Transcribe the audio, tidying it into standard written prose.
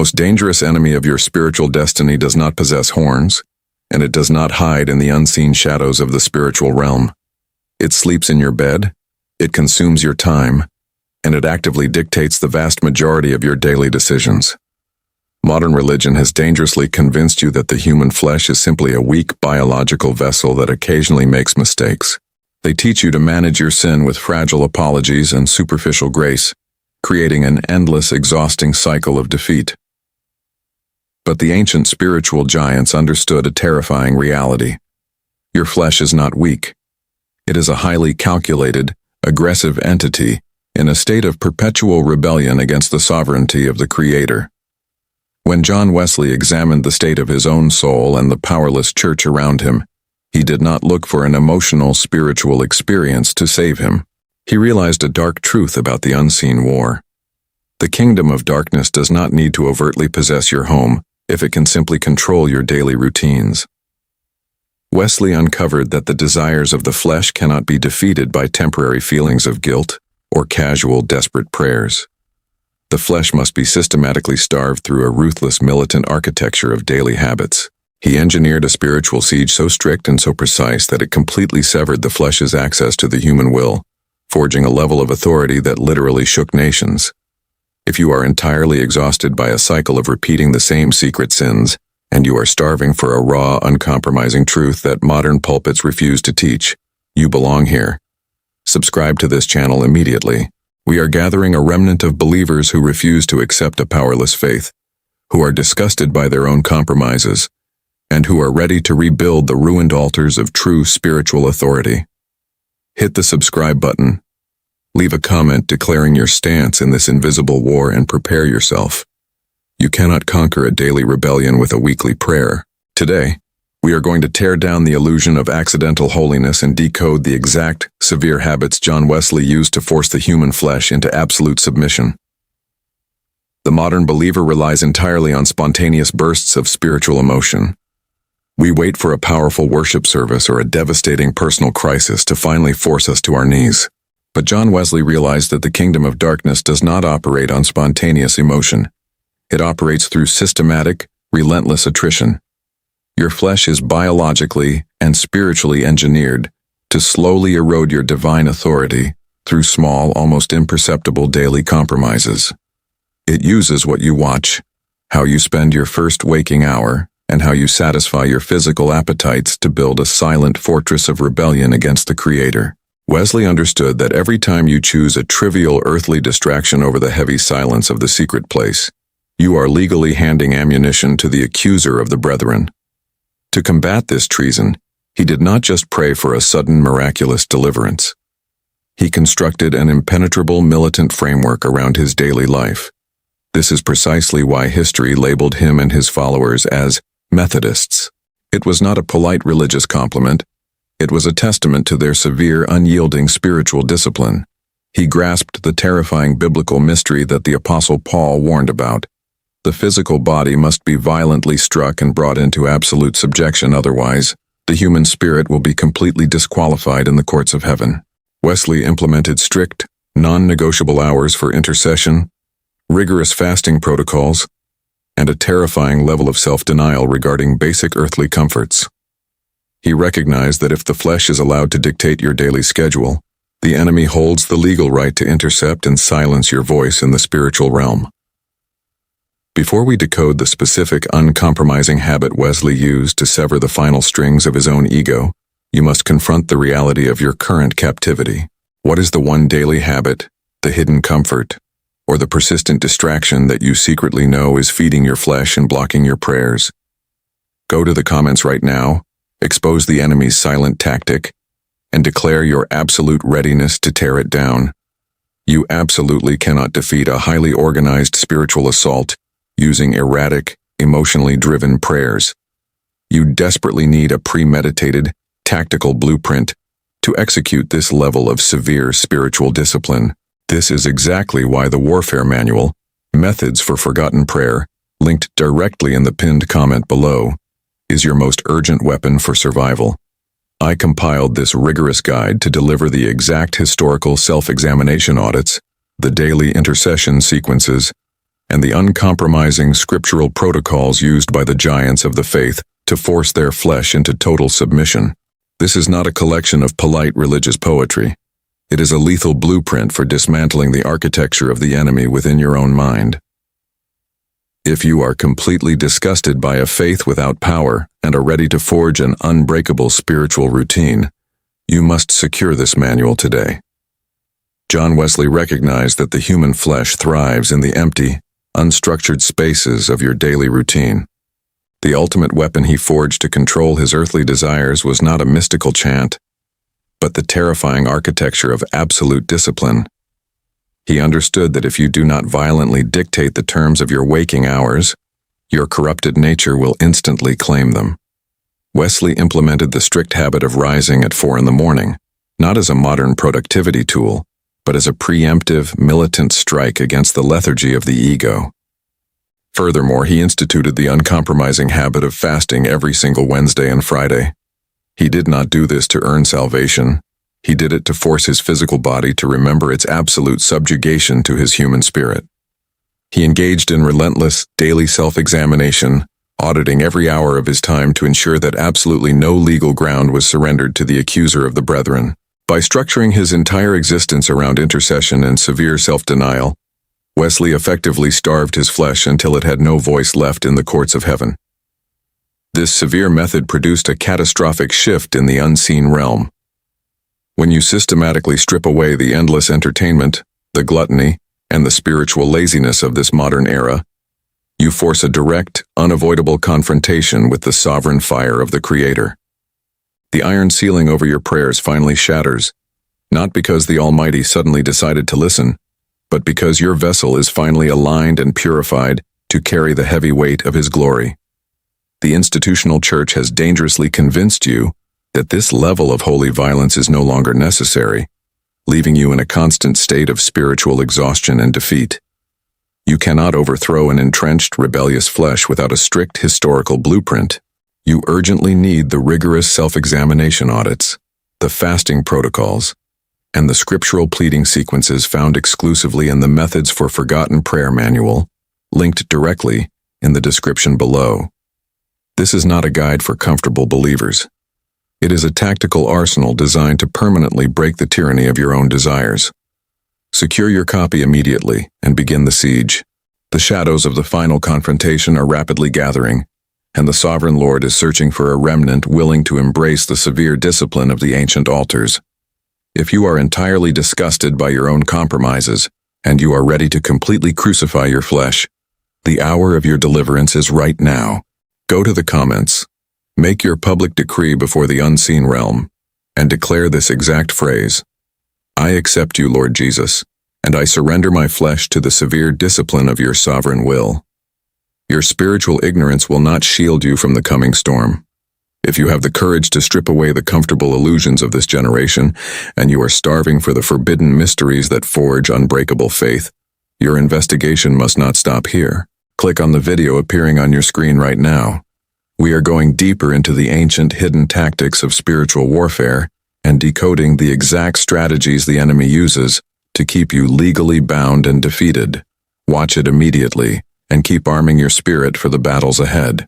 most dangerous enemy of your spiritual destiny does not possess horns, and it does not hide in the unseen shadows of the spiritual realm. It sleeps in your bed, it consumes your time, and it actively dictates the vast majority of your daily decisions. Modern religion has dangerously convinced you that the human flesh is simply a weak biological vessel that occasionally makes mistakes. They teach you to manage your sin with fragile apologies and superficial grace, creating an endless, exhausting cycle of defeat. But the ancient spiritual giants understood a terrifying reality. Your flesh is not weak. It is a highly calculated, aggressive entity in a state of perpetual rebellion against the sovereignty of the Creator. When John Wesley examined the state of his own soul and the powerless church around him, he did not look for an emotional, spiritual experience to save him. He realized a dark truth about the unseen war. The kingdom of darkness does not need to overtly possess your home if it can simply control your daily routines. Wesley uncovered that the desires of the flesh cannot be defeated by temporary feelings of guilt or casual, desperate prayers. The flesh must be systematically starved through a ruthless, militant architecture of daily habits. He engineered a spiritual siege so strict and so precise that it completely severed the flesh's access to the human will, forging a level of authority that literally shook nations. If you are entirely exhausted by a cycle of repeating the same secret sins, and you are starving for a raw, uncompromising truth that modern pulpits refuse to teach, you belong here. Subscribe to this channel immediately. We are gathering a remnant of believers who refuse to accept a powerless faith, who are disgusted by their own compromises, and who are ready to rebuild the ruined altars of true spiritual authority. Hit the subscribe button. Leave a comment declaring your stance in this invisible war and prepare yourself. You cannot conquer a daily rebellion with a weekly prayer. Today, we are going to tear down the illusion of accidental holiness and decode the exact, severe habits John Wesley used to force the human flesh into absolute submission. The modern believer relies entirely on spontaneous bursts of spiritual emotion. We wait for a powerful worship service or a devastating personal crisis to finally force us to our knees. But John Wesley realized that the kingdom of darkness does not operate on spontaneous emotion. It operates through systematic, relentless attrition. Your flesh is biologically and spiritually engineered to slowly erode your divine authority through small, almost imperceptible daily compromises. It uses what you watch, how you spend your first waking hour, and how you satisfy your physical appetites to build a silent fortress of rebellion against the Creator. Wesley understood that every time you choose a trivial earthly distraction over the heavy silence of the secret place, you are legally handing ammunition to the accuser of the brethren. To combat this treason, he did not just pray for a sudden miraculous deliverance. He constructed an impenetrable militant framework around his daily life. This is precisely why history labeled him and his followers as Methodists. It was not a polite religious compliment. It was a testament to their severe, unyielding spiritual discipline. He grasped the terrifying biblical mystery that the Apostle Paul warned about. The physical body must be violently struck and brought into absolute subjection, otherwise, the human spirit will be completely disqualified in the courts of heaven. Wesley implemented strict, non-negotiable hours for intercession, rigorous fasting protocols, and a terrifying level of self-denial regarding basic earthly comforts. He recognized that if the flesh is allowed to dictate your daily schedule, the enemy holds the legal right to intercept and silence your voice in the spiritual realm. Before we decode the specific, uncompromising habit Wesley used to sever the final strings of his own ego, you must confront the reality of your current captivity. What is the one daily habit, the hidden comfort, or the persistent distraction that you secretly know is feeding your flesh and blocking your prayers? Go to the comments right now, expose the enemy's silent tactic, and declare your absolute readiness to tear it down. You absolutely cannot defeat a highly organized spiritual assault using erratic, emotionally driven prayers. You desperately need a premeditated, tactical blueprint to execute this level of severe spiritual discipline. This is exactly why the Warfare Manual, Methods for Forgotten Prayer, linked directly in the pinned comment below, is your most urgent weapon for survival. I compiled this rigorous guide to deliver the exact historical self-examination audits, the daily intercession sequences, and the uncompromising scriptural protocols used by the giants of the faith to force their flesh into total submission. This is not a collection of polite religious poetry. It is a lethal blueprint for dismantling the architecture of the enemy within your own mind. If you are completely disgusted by a faith without power and are ready to forge an unbreakable spiritual routine, you must secure this manual today. John Wesley recognized that the human flesh thrives in the empty, unstructured spaces of your daily routine. The ultimate weapon he forged to control his earthly desires was not a mystical chant, but the terrifying architecture of absolute discipline. He understood that if you do not violently dictate the terms of your waking hours, your corrupted nature will instantly claim them. Wesley implemented the strict habit of rising at 4 a.m, not as a modern productivity tool, but as a preemptive, militant strike against the lethargy of the ego. Furthermore, he instituted the uncompromising habit of fasting every single Wednesday and Friday. He did not do this to earn salvation. He did it to force his physical body to remember its absolute subjugation to his human spirit. He engaged in relentless, daily self-examination, auditing every hour of his time to ensure that absolutely no legal ground was surrendered to the accuser of the brethren. By structuring his entire existence around intercession and severe self-denial, Wesley effectively starved his flesh until it had no voice left in the courts of heaven. This severe method produced a catastrophic shift in the unseen realm. When you systematically strip away the endless entertainment, the gluttony, and the spiritual laziness of this modern era, you force a direct, unavoidable confrontation with the sovereign fire of the Creator. The iron ceiling over your prayers finally shatters, not because the Almighty suddenly decided to listen, but because your vessel is finally aligned and purified to carry the heavy weight of His glory. The institutional church has dangerously convinced you that this level of holy violence is no longer necessary, leaving you in a constant state of spiritual exhaustion and defeat. You cannot overthrow an entrenched, rebellious flesh without a strict historical blueprint. You urgently need the rigorous self-examination audits, the fasting protocols, and the scriptural pleading sequences found exclusively in the Methods for Forgotten Prayer manual, linked directly in the description below. This is not a guide for comfortable believers. It is a tactical arsenal designed to permanently break the tyranny of your own desires. Secure your copy immediately and begin the siege. The shadows of the final confrontation are rapidly gathering, and the Sovereign Lord is searching for a remnant willing to embrace the severe discipline of the ancient altars. If you are entirely disgusted by your own compromises, and you are ready to completely crucify your flesh, the hour of your deliverance is right now. Go to the comments, make your public decree before the unseen realm, and declare this exact phrase: I accept you, Lord Jesus, and I surrender my flesh to the severe discipline of your sovereign will. Your spiritual ignorance will not shield you from the coming storm. If you have the courage to strip away the comfortable illusions of this generation, and you are starving for the forbidden mysteries that forge unbreakable faith, your investigation must not stop here. Click on the video appearing on your screen right now. We are going deeper into the ancient hidden tactics of spiritual warfare and decoding the exact strategies the enemy uses to keep you legally bound and defeated. Watch it immediately and keep arming your spirit for the battles ahead.